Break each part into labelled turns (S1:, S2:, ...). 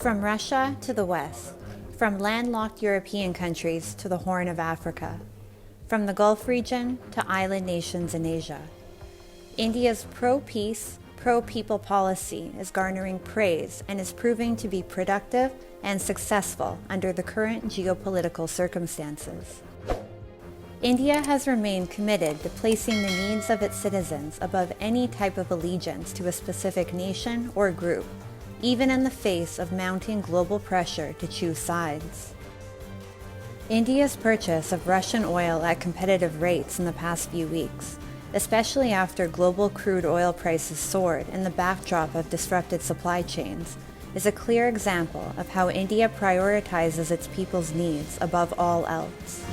S1: From Russia to the West, from landlocked European countries to the Horn of Africa, from the Gulf region to island nations in Asia, India's pro-peace, pro-people policy is garnering praise and is proving to be productive and successful under the current geopolitical circumstances. India has remained committed to placing the needs of its citizens above any type of allegiance to a specific nation or group, even in the face of mounting global pressure to choose sides. India's purchase of Russian oil at competitive rates in the past few weeks, especially after global crude oil prices soared in the backdrop of disrupted supply chains, is a clear example of how India prioritizes its people's needs above all else.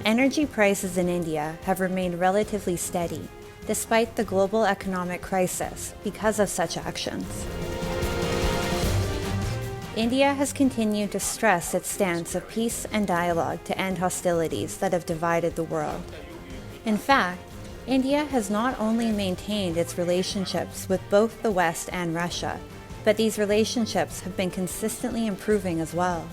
S1: Energy prices in India have remained relatively steady, despite the global economic crisis, because of such actions. India has continued to stress its stance of peace and dialogue to end hostilities that have divided the world. In fact, India has not only maintained its relationships with both the West and Russia, but these relationships have been consistently improving as well.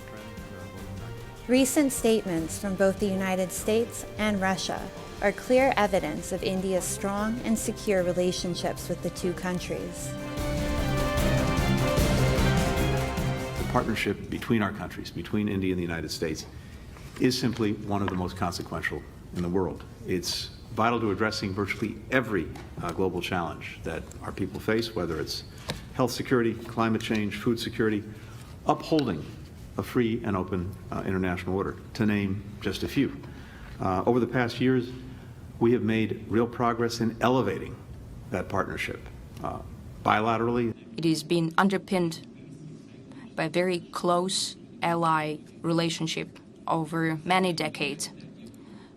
S1: Recent statements from both the United States and Russia are clear evidence of India's strong and secure relationships with the two countries.
S2: The partnership between our countries, between India and the United States, is simply one of the most consequential in the world. It's vital to addressing virtually every global challenge that our people face, whether it's health security, climate change, food security, upholding a free and open international order, to name just a few. Over the past years, we have made real progress in elevating that partnership bilaterally.
S3: It has been underpinned by a very close ally relationship over many decades.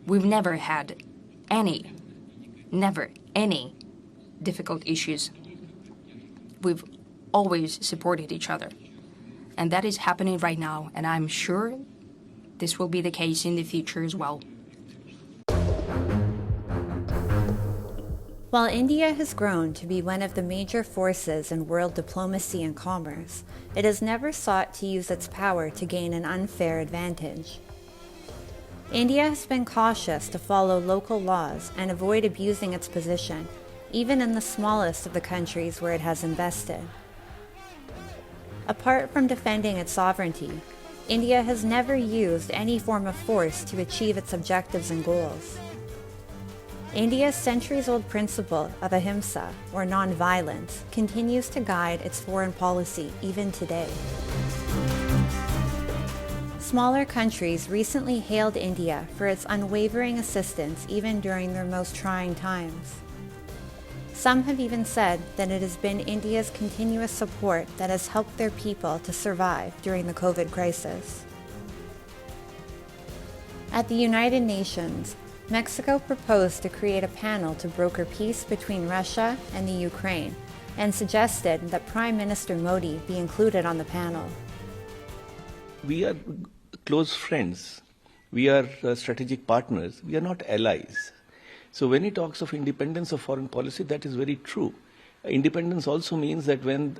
S3: We've never had any difficult issues. We've always supported each other. And that is happening right now, and I'm sure this will be the case in the future as well.
S1: While India has grown to be one of the major forces in world diplomacy and commerce, it has never sought to use its power to gain an unfair advantage. India has been cautious to follow local laws and avoid abusing its position, even in the smallest of the countries where it has invested. Apart from defending its sovereignty, India has never used any form of force to achieve its objectives and goals. India's centuries-old principle of ahimsa, or non-violence, continues to guide its foreign policy even today. Smaller countries recently hailed India for its unwavering assistance even during their most trying times. Some have even said that it has been India's continuous support that has helped their people to survive during the COVID crisis. At the United Nations, Mexico proposed to create a panel to broker peace between Russia and the Ukraine, and suggested that Prime Minister Modi be included on the panel.
S4: We are close friends. We are strategic partners. We are not allies. So when he talks of independence of foreign policy, that is very true. Independence also means that when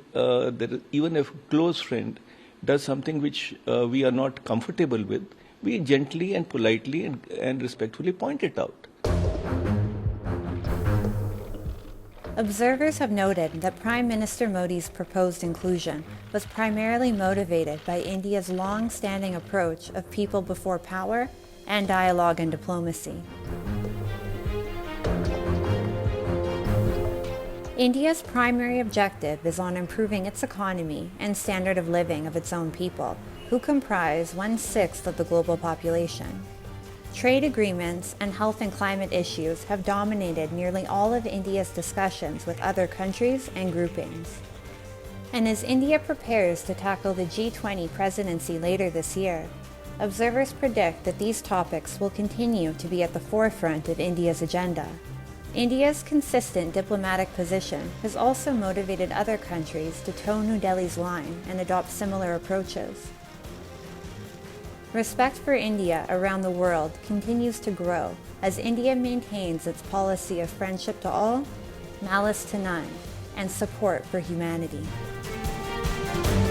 S4: even a close friend does something which we are not comfortable with, we gently and politely and respectfully point it out.
S1: Observers have noted that Prime Minister Modi's proposed inclusion was primarily motivated by India's long-standing approach of people before power and dialogue and diplomacy. India's primary objective is on improving its economy and standard of living of its own people, who comprise 1/6 of the global population. Trade agreements and health and climate issues have dominated nearly all of India's discussions with other countries and groupings. And as India prepares to tackle the G20 presidency later this year, observers predict that these topics will continue to be at the forefront of India's agenda. India's consistent diplomatic position has also motivated other countries to toe New Delhi's line and adopt similar approaches. Respect for India around the world continues to grow as India maintains its policy of friendship to all, malice to none, and support for humanity. News.